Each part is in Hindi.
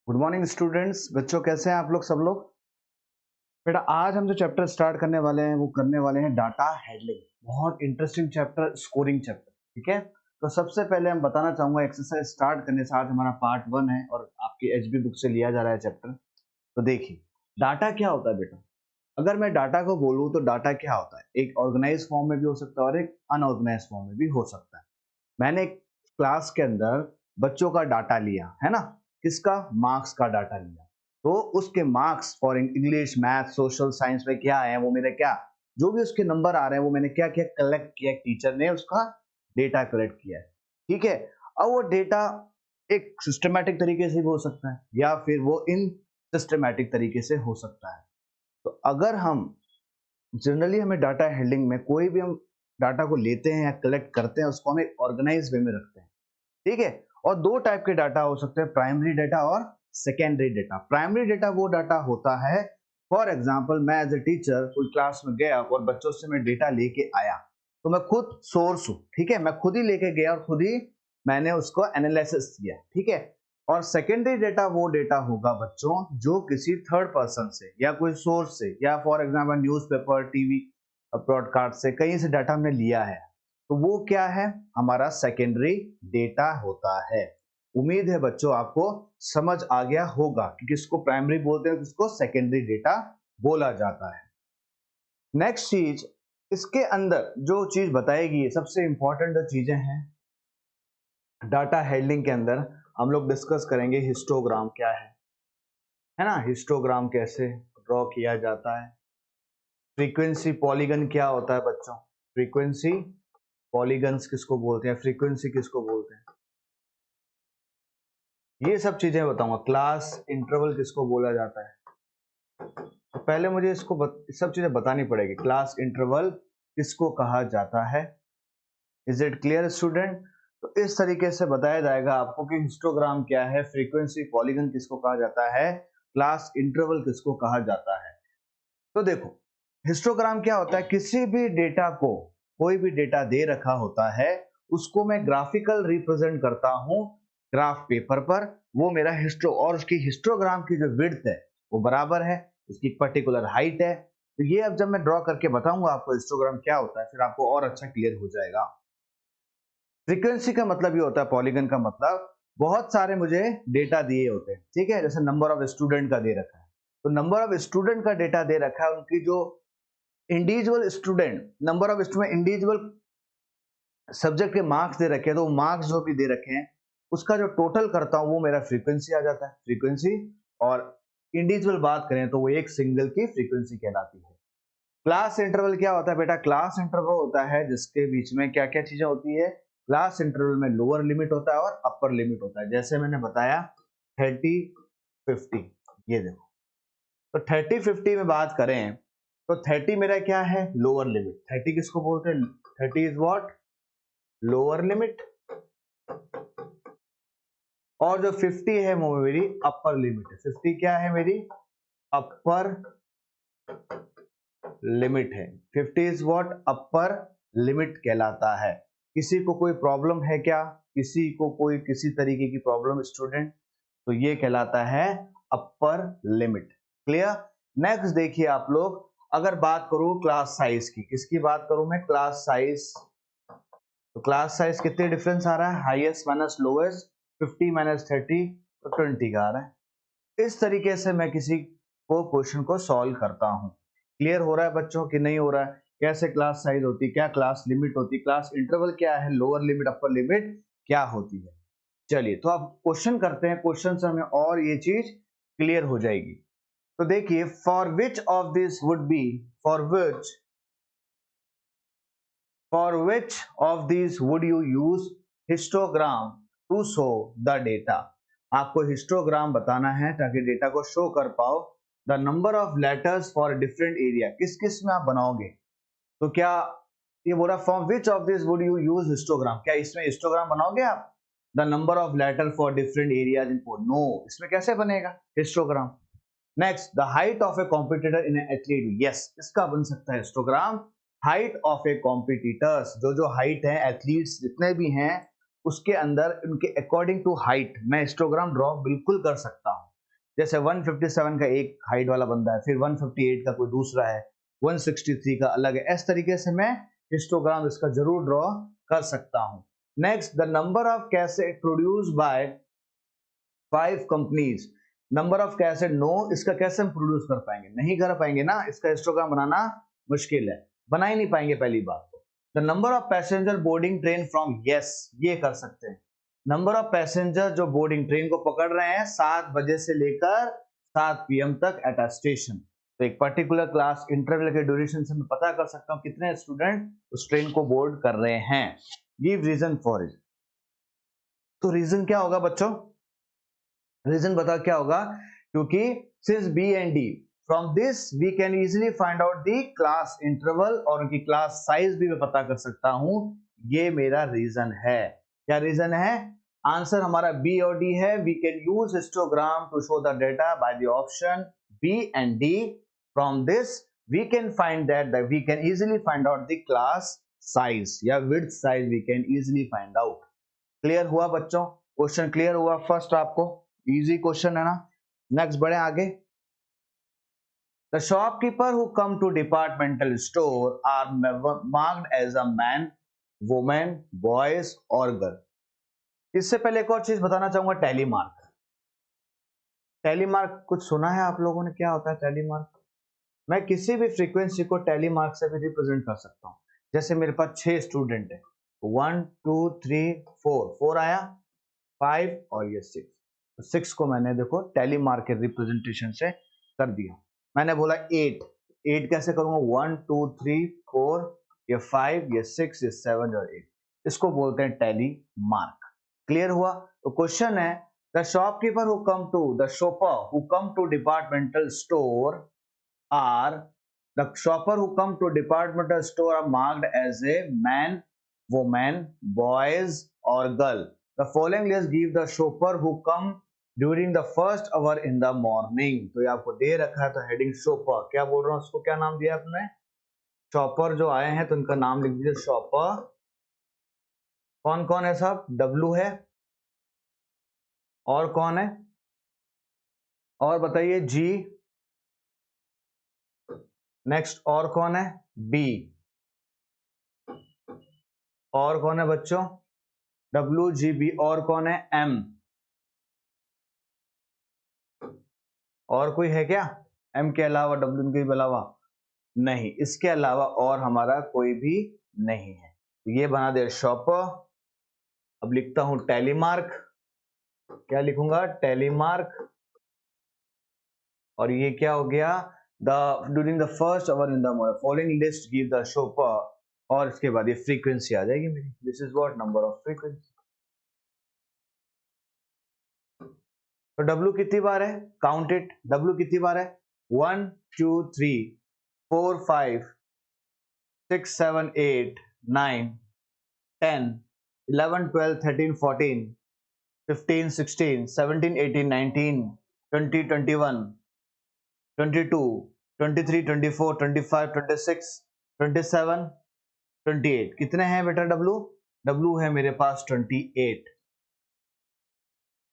Good morning students. बच्चों कैसे हैं आप लोग सब लोग। बेटा आज हम जो चैप्टर स्टार्ट करने वाले हैं वो करने वाले हैं डाटा हैंडलिंग। बहुत इंटरेस्टिंग चैप्टर, स्कोरिंग चैप्टर। ठीक है, तो सबसे पहले हम बताना चाहूंगा एक्सरसाइज स्टार्ट करने से, आज हमारा पार्ट 1 है और आपकी एचबी बुक से लिया जा रहा है चैप्टर। तो देखिए डाटा क्या होता है बेटा। अगर मैं डाटा को बोलूं तो डाटा क्या होता है, एक ऑर्गेनाइज फॉर्म में भी हो सकता है और एक अनऑर्गेनाइज फॉर्म में भी हो सकता है। मैंने एक क्लास के अंदर बच्चों का डाटा लिया है ना, किसका, मार्क्स का डाटा लिया। तो उसके marks for English, math, social science में क्या है, वो मेरे क्या, जो भी उसके नंबर आ रहे हैं वो मैंने क्या किया, कलेक्ट किया। टीचर ने उसका डेटा कलेक्ट किया है। ठीक है, अब वो डेटा एक सिस्टमैटिक तरीके से भी हो सकता है या फिर वो इन सिस्टमैटिक तरीके से हो सकता है। तो अगर हम जनरली हमें डाटा हैंडलिंग में कोई भी हम डाटा को लेते हैं या कलेक्ट करते हैं, उसको हम एक ऑर्गेनाइज वे में रखते हैं। ठीक है, और दो टाइप के डाटा हो सकते हैं, प्राइमरी डाटा और सेकेंडरी डाटा। प्राइमरी डाटा वो डाटा होता है, फॉर एग्जांपल मैं एज ए टीचर कोई क्लास में गया और बच्चों से मैं डेटा लेके आया, तो मैं खुद सोर्स हूँ। ठीक है, मैं खुद ही लेके गया और खुद ही मैंने उसको एनालिसिस किया। ठीक है, और सेकेंडरी डेटा वो डेटा होगा बच्चों जो किसी थर्ड पर्सन से या कोई सोर्स से या for example newspaper, TV, broadcast से कहीं से डाटा हमने लिया है, तो वो क्या है, हमारा सेकेंडरी डेटा होता है। उम्मीद है बच्चों आपको समझ आ गया होगा कि किसको प्राइमरी बोलते हैं, किसको सेकेंडरी डेटा बोला जाता है। नेक्स्ट चीज, इसके अंदर जो चीज बताएगी, सबसे इंपॉर्टेंट जो चीजें हैं डाटा हैंडलिंग के अंदर, हम लोग डिस्कस करेंगे हिस्टोग्राम क्या है ना, हिस्टोग्राम कैसे ड्रॉ किया जाता है। फ्रीक्वेंसी पॉलीगन क्या होता है बच्चों, फ्रीक्वेंसी पॉलीगन्स किसको बोलते हैं, फ्रीक्वेंसी किसको बोलते हैं, ये सब चीजें बताऊंगा। क्लास इंटरवल किसको बोला जाता है, तो पहले मुझे सब चीजें बतानी पड़ेगी। क्लास इंटरवल किसको कहा जाता है, इज इट क्लियर स्टूडेंट। तो इस तरीके से बताया जाएगा आपको कि हिस्टोग्राम क्या है, फ्रीक्वेंसी पॉलीगन किसको कहा जाता है, क्लास इंटरवल किसको कहा जाता है। तो देखो हिस्टोग्राम क्या होता है, किसी भी डेटा को, कोई भी डेटा दे रखा होता है उसको मैं ग्राफिकल रिप्रेजेंट करता हूं ग्राफ पेपर पर, वो मेरा हिस्टो, और उसकी हिस्टोग्राम की जो विड्थ है वो बराबर है, उसकी पर्टिकुलर हाइट है। तो ये अब जब मैं ड्रॉ करके बताऊंगा आपको हिस्टोग्राम क्या होता है, फिर आपको और अच्छा क्लियर हो जाएगा। फ्रीक्वेंसी का मतलब ये होता है, पॉलीगन का मतलब बहुत सारे मुझे डेटा दिए होते हैं। ठीक है, जैसे नंबर ऑफ स्टूडेंट का दे रखा है, तो नंबर ऑफ स्टूडेंट का डेटा दे रखा है, उनकी जो individual student, number of student, individual subject के मार्क्स दे रखे हैं, तो मार्क्स जो भी दे रखे हैं उसका जो टोटल करता हूं वो मेरा फ्रीक्वेंसी आ जाता है, फ्रीक्वेंसी। और इंडिविजुअल बात करें तो वो एक सिंगल की फ्रीक्वेंसी कहलाती है। क्लास इंटरवल क्या होता है बेटा, क्लास इंटरवल होता है जिसके बीच में क्या क्या चीजें होती है। क्लास इंटरवल में लोअर लिमिट होता है और अपर लिमिट होता है, जैसे मैंने बताया 30-50। ये देखो, तो 30-50 में बात करें तो 30 मेरा क्या है, लोअर लिमिट। 30 किसको बोलते हैं, 30 इज व्हाट, लोअर लिमिट। और जो 50 है वो मेरी अपर लिमिट है। 50 क्या है, मेरी अपर लिमिट है। 50 इज व्हाट, अपर लिमिट कहलाता है। किसी को कोई प्रॉब्लम है क्या, किसी को कोई किसी तरीके की प्रॉब्लम स्टूडेंट, तो ये कहलाता है अपर लिमिट। क्लियर। नेक्स्ट देखिए आप लोग, अगर बात करूं क्लास साइज की, किसकी बात करूं मैं, क्लास साइज। तो क्लास साइज कितने डिफरेंस आ रहा है, हाईएस्ट माइनस लोएस्ट, 50 माइनस 30 तो 20 का आ रहा है। इस तरीके से मैं किसी को क्वेश्चन को सॉल्व करता हूं। क्लियर हो रहा है बच्चों कि नहीं हो रहा है, कैसे क्लास साइज होती, क्या क्लास लिमिट होती, क्लास इंटरवल क्या है, लोअर लिमिट अपर लिमिट क्या होती है। चलिए तो अब क्वेश्चन करते हैं, क्वेश्चन से हमें और ये चीज क्लियर हो जाएगी। तो देखिए, for which of this would be, for which of this would you use histogram to show the data. आपको हिस्टोग्राम बताना है ताकि डेटा को शो कर पाओ। The number of letters for different area, किस किस में आप बनाओगे, तो क्या ये बोला from which of this would you use histogram, क्या इसमें हिस्टोग्राम बनाओगे आप। The number of letter for different areas in four, no, इसमें कैसे बनेगा histogram. Next, the height of A competitor in athlete, yes इसका बन सकता है histogram. Height of A competitors, जो हाइट है एथलीट्स जितने भी हैं उसके अंदर उनके अकॉर्डिंग टू हाइट मैं हिस्टोग्राम ड्रॉ बिल्कुल कर सकता हूं। जैसे 157 का एक हाइट वाला बंदा है, फिर 158 का कोई दूसरा है, 163 का अलग है। इस तरीके से मैं हिस्टोग्राम इसका जरूर ड्रॉ कर सकता हूं। Next, the number of cassette produce by 5 companies. Number of cassette no, इसका कैसे हम प्रोड्यूस कर पाएंगे? नहीं कर पाएंगे ना, इसका हिस्टोग्राम बनाना मुश्किल है, बना ही नहीं पाएंगे पहली बात तो। The number of passenger boarding train from, yes ये कर सकते हैं। नंबर ऑफ पैसेंजर जो बोर्डिंग ट्रेन को पकड़ रहे हैं 7 बजे से लेकर 7 PM तक एट अ स्टेशन। तो एक पर्टिकुलर क्लास इंटरवल के ड्यूरेशन से मैं पता कर सकता हूं कितने स्टूडेंट उस ट्रेन को बोर्ड कर रहे हैं। Give reason for it. तो रीजन क्या होगा बच्चों? रीजन बता क्या होगा? क्योंकि since B and D, from this we can easily find out the class interval और उनकी क्लास साइज भी मैं पता कर सकता हूं। ये मेरा रीजन है। क्या रीजन है? आंसर हमारा बी और डी है। We can use histogram to show the data by the option B and D. From this we can find that we can easily find out the class size या width size we can easily find out। Clear हुआ बच्चों? क्वेश्चन क्लियर हुआ फर्स्ट आपको? इजी क्वेश्चन है ना। नेक्स्ट बढ़े आगे। The shopkeeper who come to departmental store are marked as a man, women, boys और गर्ल। इससे पहले एक और चीज बताना चाहूंगा, टैलीमार्क। टैलीमार्क कुछ सुना है आप लोगों ने? क्या होता है टैलीमार्क? मैं किसी भी फ्रीक्वेंसी को टैलीमार्क से भी रिप्रेजेंट कर सकता हूं। जैसे मेरे पास 6 स्टूडेंट है, 1 2 3 4 आया, 5 और ये 6। तो 6 को मैंने देखो टैलीमार्क के रिप्रेजेंटेशन से कर दिया। मैंने बोला 8 कैसे करूंगा? 1 2 3 4, ये 5, ये 6, ये 7 और 8। इसको बोलते हैं टैलीमार्क। क्लियर हुआ? तो क्वेश्चन है, the shopkeeper who come to, the shopper who come to departmental store are, the shopper who come to departmental store are marked as a man, woman, boys or girl. The following list give the shopper who come during the first hour in the morning। तो ये आपको दे रखा है, तो हेडिंग शॉपर, क्या बोल रहा हूँ उसको, क्या नाम दिया आपने? शॉपर जो आए हैं तो उनका नाम लिख दीजिए शॉपर। कौन कौन है साहब? डब्लू है, और कौन है? और बताइए जी। नेक्स्ट और कौन है? बी। और कौन है बच्चों? W G B. और कौन है? एम। और कोई है क्या एम के अलावा, डब्ल्यू के अलावा? नहीं, इसके अलावा और हमारा कोई भी नहीं है। तो ये बना दे शॉपर। अब लिखता हूं टैलीमार्क। क्या लिखूंगा? टैलीमार्क। और ये क्या हो गया? The during the first hour in the morning following list give the shopper. और इसके बाद ये फ्रीक्वेंसी आ जाएगी मेरी। This is what number of frequency. तो W कितनी बार है? Count it. W कितनी बार है? 1 2 3 4 5 6 7 8 9 10 11 12 13 14 15 16 17 18 19 20 21 22 23 24 25 26 27 28। कितने हैं बेटा W? W है मेरे पास 28।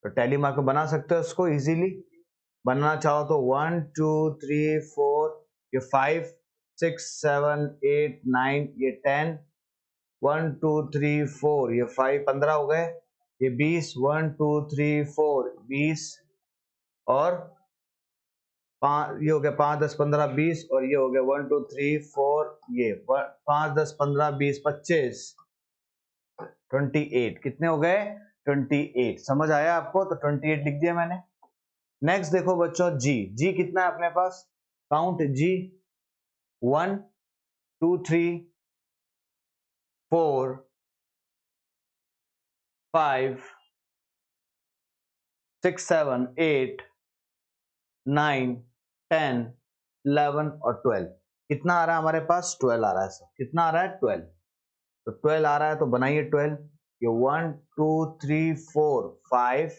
तो टैली मार्क बना सकते हो इसको इजीली। बनना चाहो तो 1 2 3 4, ये 5 6 7 8 9, ये 10, 1 2 3 4, ये 5 15 हो गए, ये 20, 1 2 3 4 20, और ये हो गया 5 10 15 20, और ये हो गया 1 2 3 4, ये 5 10 15 20 25 28। कितने हो गए? 28। समझ आया आपको? तो 28 लिख दिया मैंने। नेक्स्ट देखो बच्चों, जी। जी कितना है अपने पास? काउंट जी। 1 2 3 4 5 6 7 8 9 10 11 और 12। कितना आ रहा है हमारे पास? 12 आ रहा है सर। कितना आ रहा है? 12। तो 12 आ रहा है तो बनाइए 12। ये 1 2 3 4 5,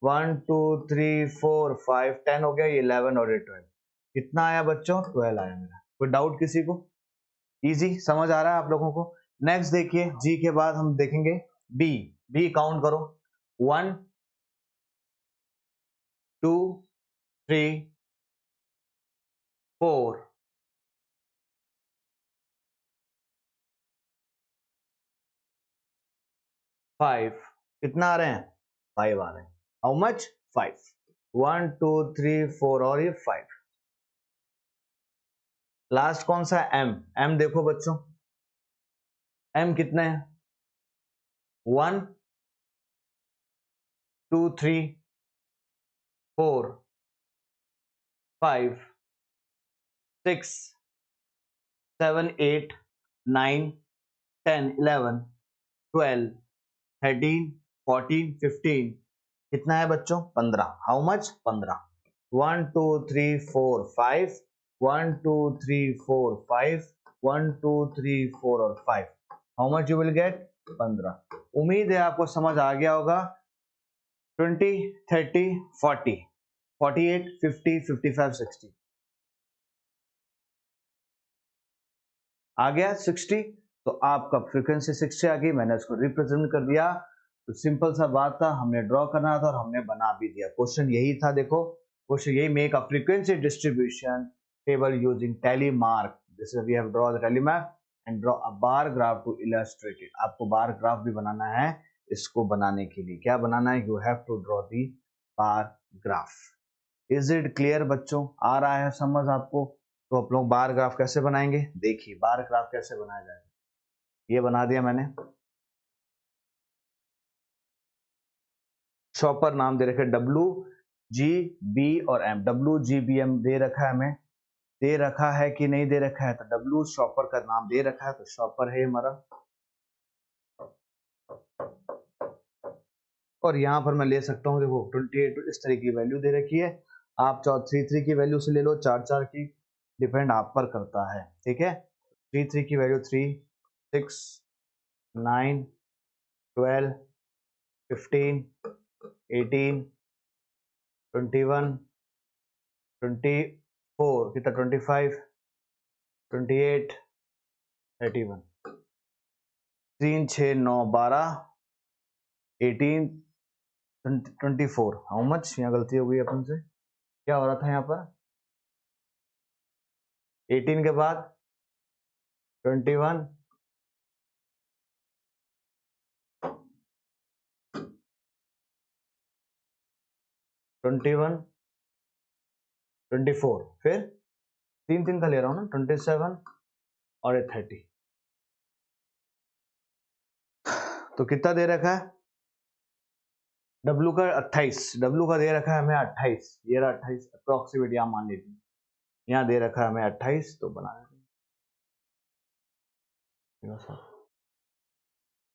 1 2 3 4 5 10 हो गया, ये 11 और ये 12। कितना आया बच्चों? 12 आया मेरा। कोई डाउट किसी को? इजी समझ आ रहा है आप लोगों को? नेक्स्ट देखिए, जी के बाद हम देखेंगे बी। बी काउंट करो, 1 2 3 4 5 कितना आ रहे हैं 5 आ रहे हैं हाउ मच 5 1 2 3 4 और ये 5 लास्ट कौन सा है m देखो बच्चों m कितने हैं 1 2 3 4 5 6 7 8 9 10 11 12 13 14 15 कितना है बच्चों 15 हाउ मच 15 1 2 3 4 5 1 2 3 4 5 1 2 3 4 और 5 how much you will get 15 उम्मीद है आपको समझ आ गया होगा 20 30 40 48 50 55 60 आ गया 60 तो आपका फ्रीक्वेंसी 60 आ गई मैंने इसको रिप्रेजेंट कर दिया तो सिंपल सा बात था हमने ड्रॉ करना था और हमने बना भी दिया क्वेश्चन यही था देखो क्वेश्चन यही make a frequency distribution table using tally mark this is we have draw the tally map and draw a bar graph to illustrate it आपको बार ग्राफ भी बनाना है इसको बनाने के लिए क्या बनाना है you have to draw the bar graph is it clear बच्चों आ रहा है समझ आपको तो आप लोग बार ग्राफ कैसे बनाएंगे देखिए बार ग्राफ कैसे बनाया जाएगा ये बना दिया मैंने शॉपर नाम दे रखे WGB और M WGBM दे रखा है हमें दे रखा है कि नहीं दे रखा है तो W शॉपर का नाम दे रखा है तो शॉपर है हमारा और यहां पर मैं ले सकता हूं देखो 28 इस तरह की वैल्यू दे रखी है आप चाहो 3 की वैल्यू से ले लो 4 की डिपेंड आप पर करता है ठीक है 3 की वैल्यू 3 6 9 12 15 18 21 24 कितना 25 28 31 3 6 9 12 18 24 हाउ मच यहाँ गलती हो गई अपन से क्या हो रहा था यहाँ पर 18 के बाद 21 21 24 फिर 3 का ले रहा हूँ ना 27 और 30 तो कितना दे रखा है W का 28 W का दे रखा है हमें 28 ये रहा 28 अप्रोक्सीमेट यहाँ मान लीजिए यहाँ दे रखा है हमें 28 तो बना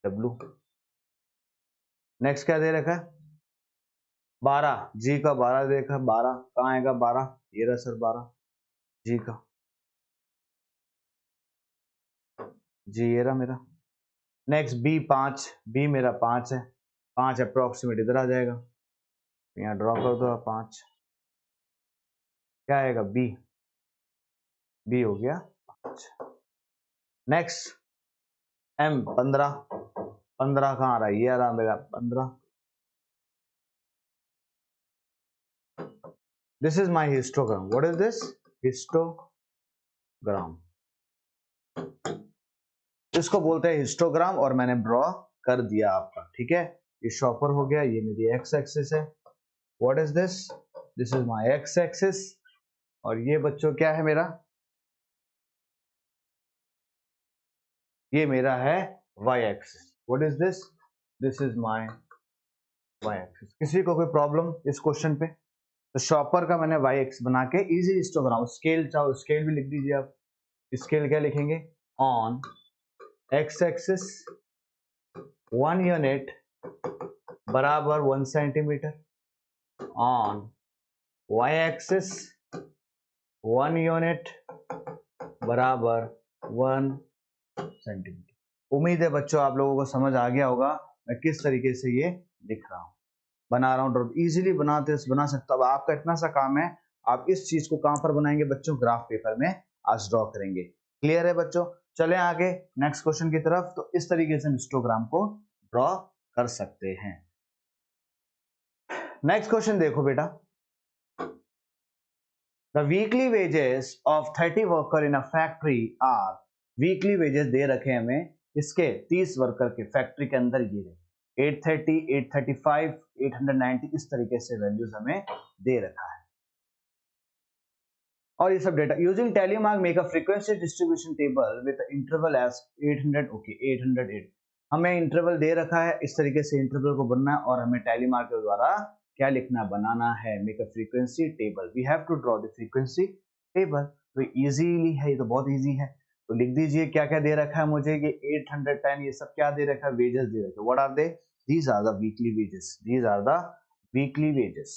W नेक्स्ट क्या दे रखा है 12 G का 12 दे रखा है 12 कहाँ आएगा 12 ये रहा सर 12 G का G ये रहा मेरा नेक्स्ट B 5 B मेरा 5 है 5 अप्रोक्सीमेट इधर आ जाएगा यहाँ ड्रॉ कर दो 5 क्या आएगा B B हो गया 5 नेक्स्ट M 15 15 कहाँ आ रहा है ये आ रहा मेरा 15 this is my histogram what is this histogram इसको बोलते हैं हिस्टोग्राम और मैंने ड्रॉ कर दिया आपका ठीक है ये शॉपर हो गया ये मेरी एक्स एक्सिस है what is this this is my X axis और ये बच्चों क्या है मेरा ये मेरा है Y axis what is this this is my Y axis किसी को कोई प्रॉब्लम इस क्वेश्चन पे तो शॉपर का मैंने वाई एक्स बना के इजी हिस्टोग्राम स्केल चाहो स्केल भी लिख दीजिए आप स्केल क्या लिखेंगे ऑन एक्स एक्सिस 1 यूनिट बराबर 1 centimetre on Y axis 1 unit बराबर 1 सेंटीमीटर उम्मीद है बच्चों आप लोगों को समझ आ गया होगा मैं किस तरीके से ये लिख रहा हूं बना रहा हूं इजीली बना सकता हूं आपका इतना सा काम है आप इस चीज को कहां पर बनाएंगे बच्चों ग्राफ पेपर में आज ड्रॉ करेंगे क्लियर है बच्चों चले आगे नेक्स्ट क्वेश्चन की तरफ तो इस तरीके से हम हिस्टोग्राम को ड्रॉ कर सकते हैं नेक्स्ट क्वेश्चन देखो बेटा the weekly wages of 30 worker in a factory are, weekly wages दे रखे हमें इसके 30 वर्कर के फैक्ट्री के अंदर ये रहे 830, 835, 890 इस तरीके से वैल्यूज हमें दे रखा है। और ये सब data using tally mark make a frequency distribution table with interval as 800, okay 808 हमें इंटरवल दे रखा है, इस तरीके से इंटरवल को बनना है और हमें टेलीमार्क के द्वारा क्या लिखना बनाना है, make a frequency table, we have to draw the frequency table. तो इजीली है, ये तो बहुत इजी है, तो लिख दीजिए क्या क्या दे रखा है मुझे, ये 810 ये सब क्या दे रखा है, वेजेस दे रखे, what are they, these are the weekly wages, these are the weekly wages.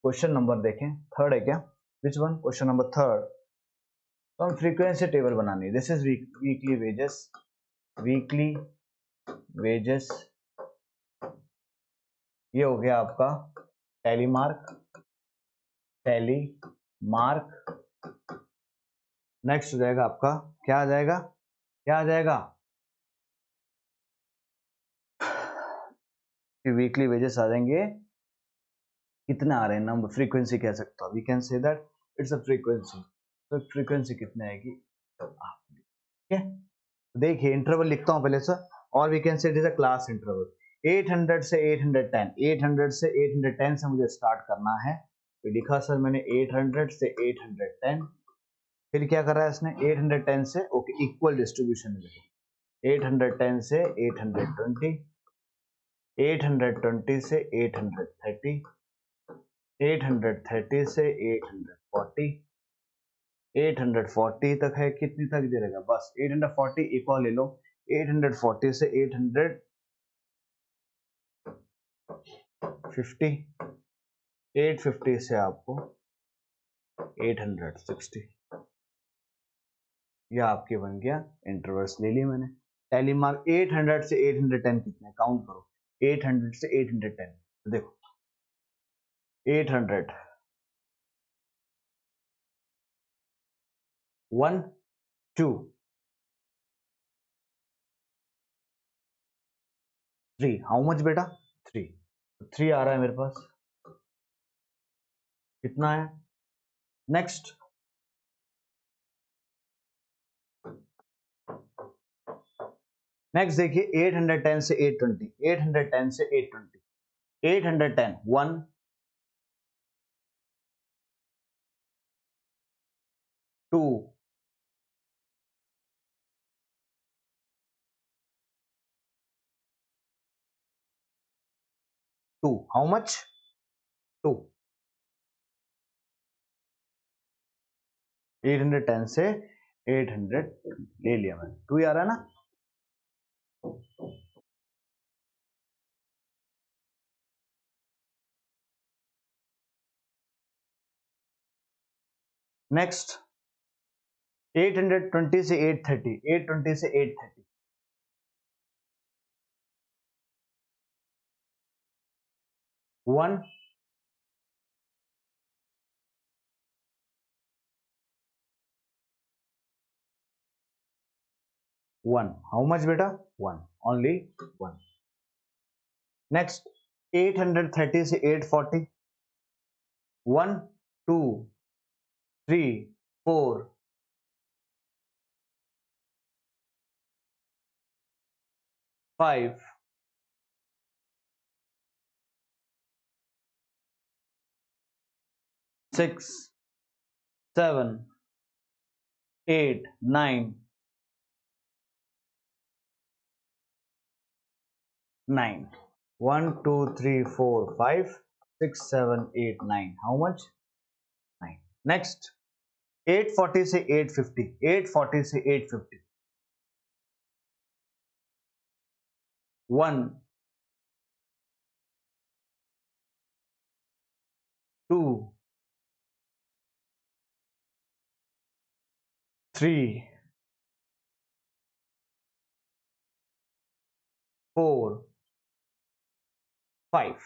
Question number देखें, थर्ड है क्या, which one, question number third. तो हम फ्रीक्वेंसी टेबल बनानी है, this is weekly wages, weekly wages, ये हो गया आपका टेलीमार्क, टेलीमार्क। नेक्स्ट हो जाएगा आपका, क्या आ जाएगा, क्या आ जाएगा, वीकली वेजेस आ जाएंगे, कितना आ रहे हैं नंबर, फ्रीक्वेंसी कह सकते हो, we can say that it's a frequency, तो फ्रीक्वेंसी कितने आएगी, ठीक है। देखिए इंटरवल लिखता हूं पहले सर, और we can say it is a class interval, 800 से 810, 800 से 810 से मुझे स्टार्ट करना है, तो लिखा सर मैंने 800 से 810, फिर क्या कर रहा है इसने 810 से, ओके इक्वल डिस्ट्रीब्यूशन है, 810 से 820, 820 से 830, 830 से 840, 840 तक है, कितनी तक दे रहेगा, बस 840 एक और ले लो, 840 से 850, 850 से आपको 860, यह आपके बन गया इंटरवल्स ले लिए मैंने। टेलीमार्क 800 से 810 कितने, काउंट करो, 800 से 810, तो देखो 800 1 2 3, हाउ मच बेटा 3, 3 आ रहा है मेरे पास, कितना है, नेक्स्ट नेक्स्ट देखिए 810 से 820, 810 से 820, 810 1 2 2, हाउ मच 2, 810 से 800 ले लिया मैंने, 2 आ रहा है ना। नेक्स्ट 820 से 830, 820 से 830, 1 1, हाउ मच बेटा 1, ओनली 1। नेक्स्ट 830 से 840, 1 2 3 4 5 6 7 8 9 9, 1 2 3 4 5 6 7 8 9, हाउ मच 9। नेक्स्ट 840 से 850, 840 से 850, 1 2 3 4 5,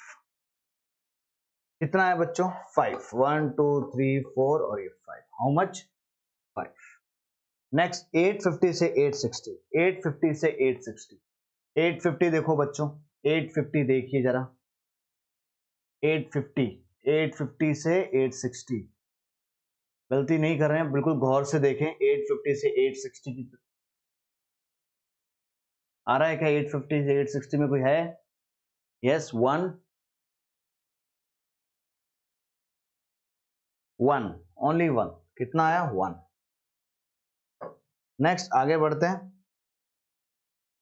कितना है बच्चों 5, 1 2 3 4 और ये 5, हाउ मच 5। नेक्स्ट 850 से 860, 850 से 860, 850 देखो बच्चों, 850 देखिए जरा, 850, 850 से 860, गलती नहीं कर रहे हैं, बिल्कुल गौर से देखें। 850 से 860 की आ रहा है क्या? 850 से 860 में कोई है? Yes, 1 only 1। कितना आया? 1। नेक्स्ट आगे बढ़ते हैं।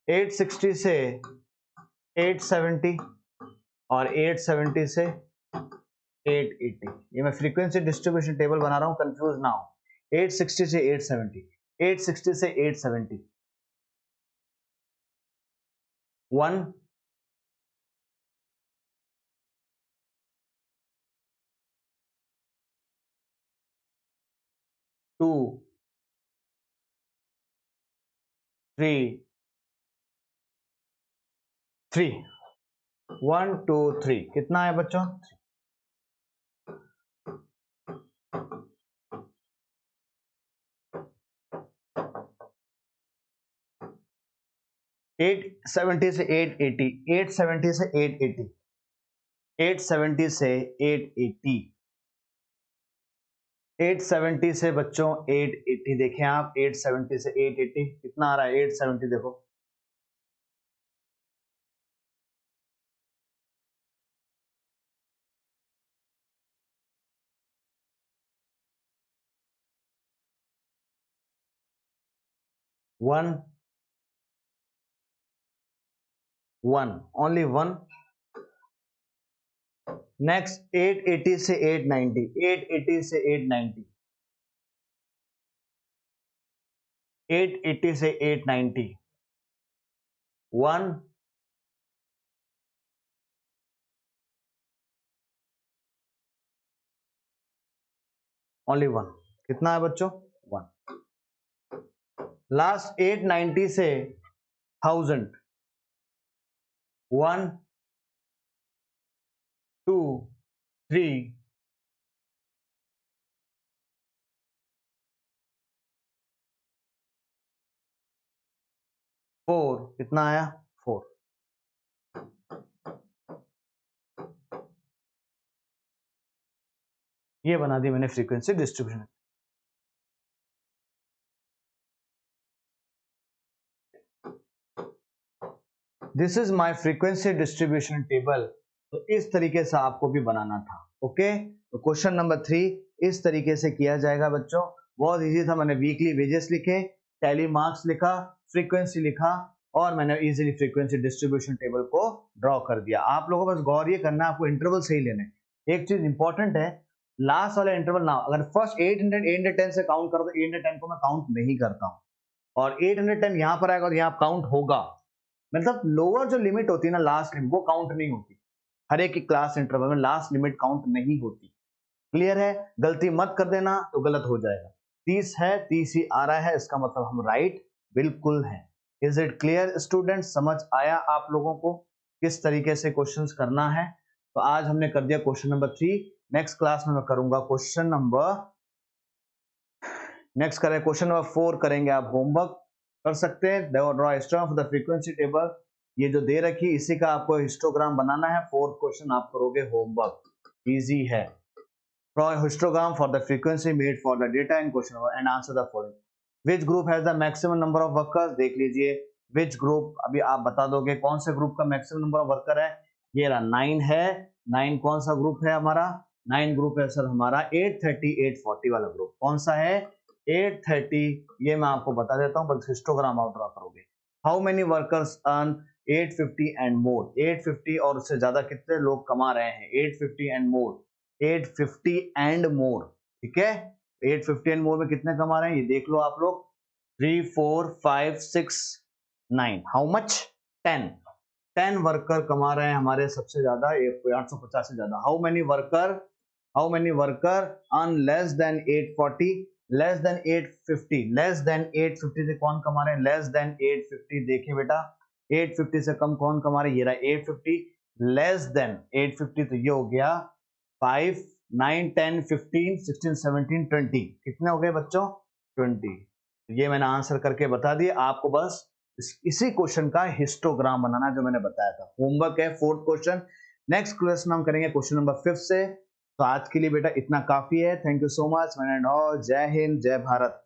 860 से 870 और 870 से 880। ये मैं फ्रीक्वेंसी डिस्ट्रीब्यूशन टेबल बना रहा हूं, कंफ्यूज ना हो। 860 से 870, 860 से 870, 1 2 3 3 1 2 3। कितना है बच्चों? 870 से 880, 870 से 880, 870 से 880, 870 से बच्चों 880। देखें आप, 870 से 880 कितना आ रहा है? 870 देखो, 1 1 ओनली 1। नेक्स्ट 880 से 890, 880 से 890, 880 से 890, 1 ओनली 1। कितना है बच्चों? 1। लास्ट 890 से 1000, 1 2 3 4। कितना आया? 4। ये बना दी मैंने frequency distribution. This is my frequency distribution table. तो इस तरीके से आपको भी बनाना था। ओके, तो क्वेश्चन नंबर 3 इस तरीके से किया जाएगा बच्चों। बहुत इजी था। मैंने वीकली वेजेस लिखे, टैली मार्क्स लिखा, फ्रीक्वेंसी लिखा और मैंने इजीली फ्रीक्वेंसी डिस्ट्रीब्यूशन टेबल को ड्रॉ कर दिया। आप लोगों को बस गौर ये करना है, आपको इंटरवल सही लेने। एक चीज इंपॉर्टेंट है, लास्ट वाला इंटरवल ना, अगर फर्स्ट 800 810 से काउंट करो तो 810 को मैं काउंट नहीं करता हूं, और 810 यहां पर आएगा और यहां काउंट होगा। मतलब लोअर जो लिमिट होती है ना, लास्ट लिमिट, वो काउंट नहीं होती। हर एक की क्लास इंटरवल में लास्ट लिमिट काउंट नहीं होती। क्लियर है? गलती मत कर देना तो गलत हो जाएगा। 30 है, 30 ही आ रहा है, इसका मतलब हम राइट बिल्कुल है। Is it clear student? समझ आया आप लोगों को किस तरीके से क्वेश्चंस करना है? तो आज हमने कर दिया क्वेश्चन नंबर 3। नेक्स्ट क्लास में मैं करूंगा क्वेश्चन नंबर, नेक्स्ट करें क्वेश्चन नंबर 4 करेंगे। आप होमवर्क कर सकते हैं। Draw histogram for the frequency table. ये जो दे रखी इसी का आपको हिस्टोग्राम बनाना है। 4th क्वेश्चन आप करोगे होमवर्क, इजी है। Draw histogram for the frequency made for the data in question and answer the following. Which group has the maximum number of workers? देख लीजिए विच ग्रुप, अभी आप बता दोगे कौन से ग्रुप का मैक्सिमम नंबर ऑफ वर्कर है। ये रहा 9 है। 9 कौन सा ग्रुप है हमारा? 9 ग्रुप है सर हमारा 830 840 वाला ग्रुप। कौन सा है? 830। ये मैं आपको बता देता हूं, बस हिस्टोग्राम आप ड्रॉ करोगे। How many workers earn 850 and more? 850 और उससे ज्यादा कितने लोग कमा रहे हैं? 850 एंड मोर, 850 एंड मोर, ठीक है। 850 एंड मोर में कितने कमा रहे हैं ये देख लो आप लोग। 3 4 5 6 9, हाउ मच? 10। 10 वर्कर कमा रहे हैं हमारे सबसे ज्यादा, 850 से ज्यादा। How many worker earn less than 840, less than 850, less than 850 से कौन कमा रहे हैं? Less than 850। देखिए बेटा, 850 से कम कौन कमा रहे हैं? ये रहा 850। लेस देन 850 तो ये हो गया 5 9 10 15 16 17 20। कितने हो गए बच्चों? 20। ये मैंने आंसर करके बता दिया आपको। बस इसी क्वेश्चन का हिस्टोग्राम बनाना जो मैंने बताया था। होमवर्क है 4th क्वेश्चन। नेक्स्ट क्वेश्चन हम करेंगे क्वेश्चन नंबर 5 से। तो आज के लिए बेटा इतना काफी है। Thank you so much one and all. जय हिंद, जय भारत।